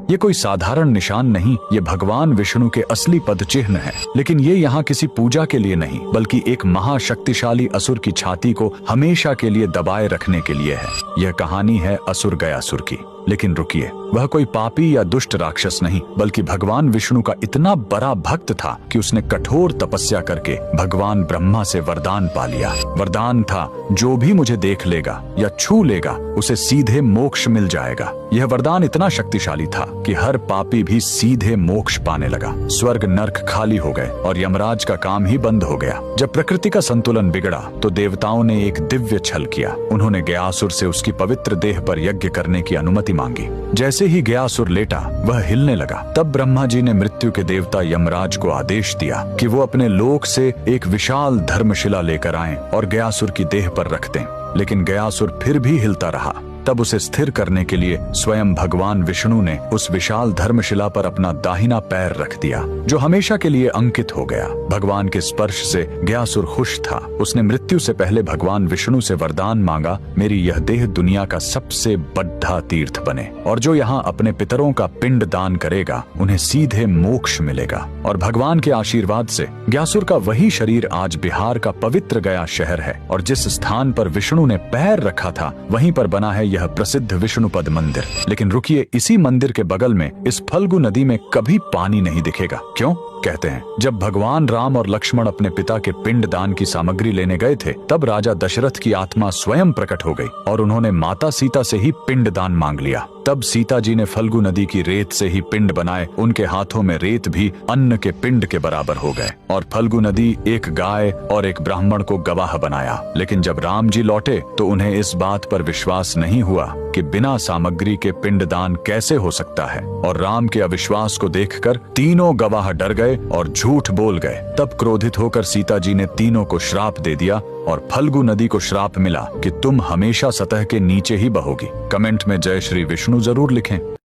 ये कोई साधारण निशान नहीं, ये भगवान विष्णु के असली पद चिन्ह है। लेकिन ये यहाँ किसी पूजा के लिए नहीं, बल्कि एक महाशक्तिशाली असुर की छाती को हमेशा के लिए दबाए रखने के लिए है। यह कहानी है असुर गयासुर की। लेकिन रुकिए, वह कोई पापी या दुष्ट राक्षस नहीं, बल्कि भगवान विष्णु का इतना बड़ा भक्त था कि उसने कठोर तपस्या करके भगवान ब्रह्मा से वरदान पा लिया। वरदान था, जो भी मुझे देख लेगा या छू लेगा उसे सीधे मोक्ष मिल जाएगा। यह वरदान इतना शक्तिशाली था कि हर पापी भी सीधे मोक्ष पाने लगा। स्वर्ग नर्क खाली हो गए और यमराज का काम ही बंद हो गया। जब प्रकृति का संतुलन बिगड़ा तो देवताओं ने एक दिव्य छल किया। उन्होंने गयासुर से उसकी पवित्र देह पर यज्ञ करने की अनुमति मांगी। जैसे ही गयासुर लेटा, वह हिलने लगा। तब ब्रह्मा जी ने मृत्यु के देवता यमराज को आदेश दिया कि वो अपने लोक से एक विशाल धर्मशिला लेकर आएं और गयासुर की देह पर रख दें। लेकिन गयासुर फिर भी हिलता रहा। तब उसे स्थिर करने के लिए स्वयं भगवान विष्णु ने उस विशाल धर्मशिला पर अपना दाहिना पैर रख दिया, जो हमेशा के लिए अंकित हो गया। भगवान के स्पर्श से गयासुर खुश था। उसने मृत्यु से पहले भगवान विष्णु से वरदान मांगा, मेरी यह देह दुनिया का सबसे बड़ा तीर्थ बने, और जो यहाँ अपने पितरों का पिंड दान करेगा उन्हें सीधे मोक्ष मिलेगा। और भगवान के आशीर्वाद से गयासुर का वही शरीर आज बिहार का पवित्र गया शहर है, और जिस स्थान पर विष्णु ने पैर रखा था वहीं पर बना है यह प्रसिद्ध विष्णुपद मंदिर। लेकिन रुकिए, इसी मंदिर के बगल में इस फल्गु नदी में कभी पानी नहीं दिखेगा। क्यों? कहते हैं, जब भगवान राम और लक्ष्मण अपने पिता के पिंड दान की सामग्री लेने गए थे, तब राजा दशरथ की आत्मा स्वयं प्रकट हो गई और उन्होंने माता सीता से ही पिंड दान मांग लिया। तब सीता जी ने फल्गु नदी की रेत से ही पिंड बनाए। उनके हाथों में रेत भी अन्न के पिंड के बराबर हो गए, और फल्गु नदी एक गाय और एक ब्राह्मण को गवाह बनाया। लेकिन जब राम जी लौटे तो उन्हें इस बात पर विश्वास नहीं हुआ कि बिना सामग्री के पिंड दान कैसे हो सकता है, और राम के अविश्वास को देखकर तीनों गवाह डर गए और झूठ बोल गए। तब क्रोधित होकर सीता जी ने तीनों को श्राप दे दिया, और फल्गु नदी को श्राप मिला कि तुम हमेशा सतह के नीचे ही बहोगी। कमेंट में जय श्री विष्णु जरूर लिखें।